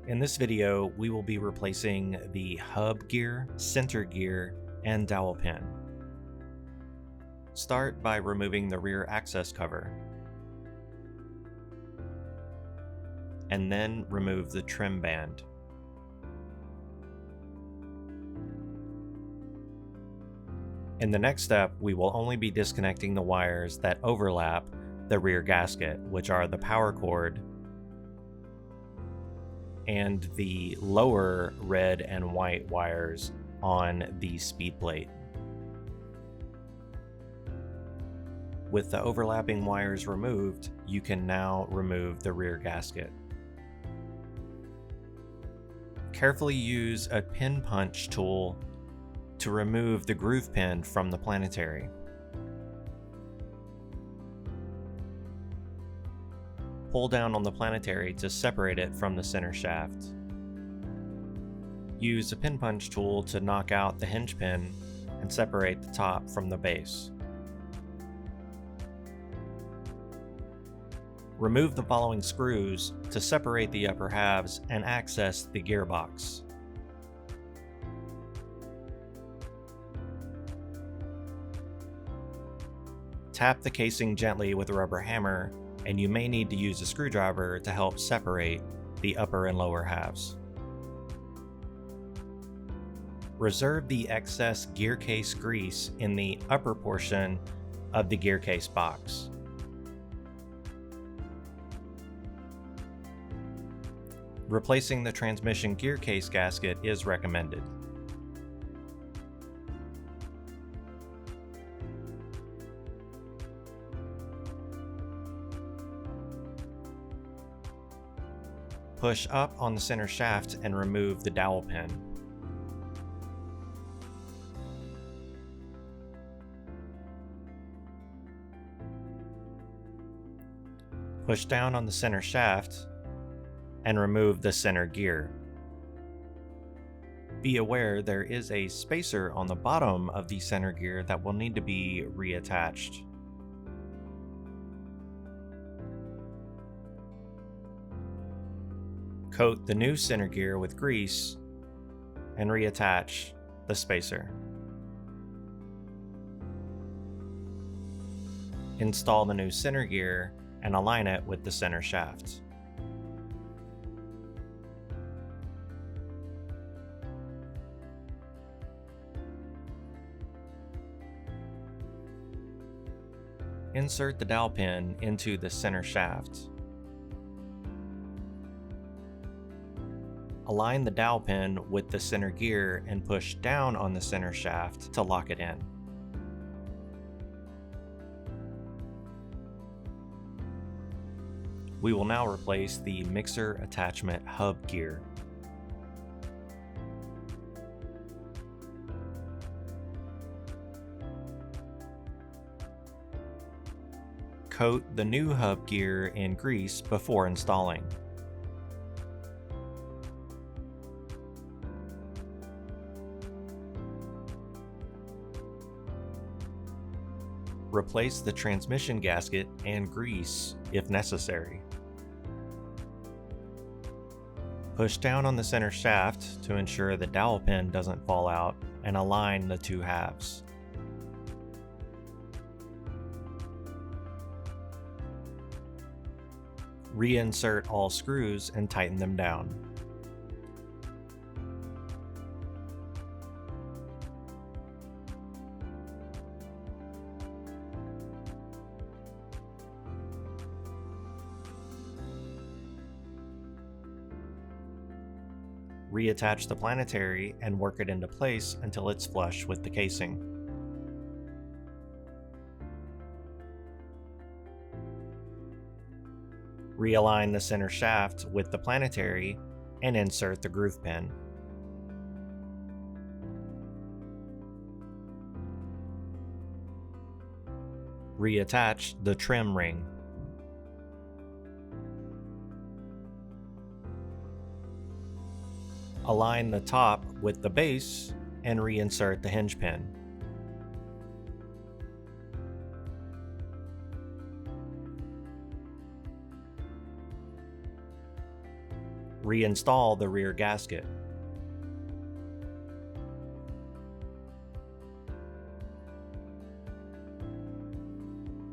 In this video, we will be replacing the hub gear, center gear, and dowel pin. Start by removing the rear access cover, and then remove the trim band. In the next step, we will only be disconnecting the wires that overlap the rear gasket, which are the power cord and the lower red and white wires on the speed plate. With the overlapping wires removed, you can now remove the rear gasket. Carefully use a pin punch tool to remove the groove pin from the planetary. Pull down on the planetary to separate it from the center shaft. Use a pin punch tool to knock out the hinge pin and separate the top from the base. Remove the following screws to separate the upper halves and access the gearbox. Tap the casing gently with a rubber hammer, and you may need to use a screwdriver to help separate the upper and lower halves. Reserve the excess gear case grease in the upper portion of the gear case box. Replacing the transmission gear case gasket is recommended. Push up on the center shaft and remove the dowel pin. Push down on the center shaft and remove the center gear. Be aware there is a spacer on the bottom of the center gear that will need to be reattached. Coat the new center gear with grease and reattach the spacer. Install the new center gear and align it with the center shaft. Insert the dowel pin into the center shaft. Align the dowel pin with the center gear and push down on the center shaft to lock it in. We will now replace the mixer attachment hub gear. Coat the new hub gear in grease before installing. Replace the transmission gasket and grease if necessary. Push down on the center shaft to ensure the dowel pin doesn't fall out and align the two halves. Reinsert all screws and tighten them down. Reattach the planetary and work it into place until it's flush with the casing. Realign the center shaft with the planetary and insert the groove pin. Reattach the trim ring. Align the top with the base and reinsert the hinge pin. Reinstall the rear gasket.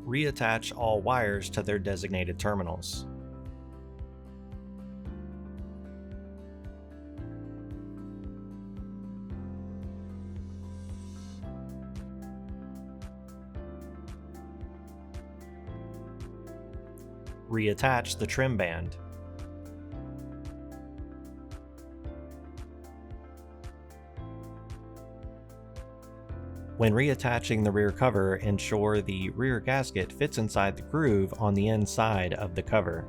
Reattach all wires to their designated terminals. Reattach the trim band. When reattaching the rear cover, ensure the rear gasket fits inside the groove on the inside of the cover.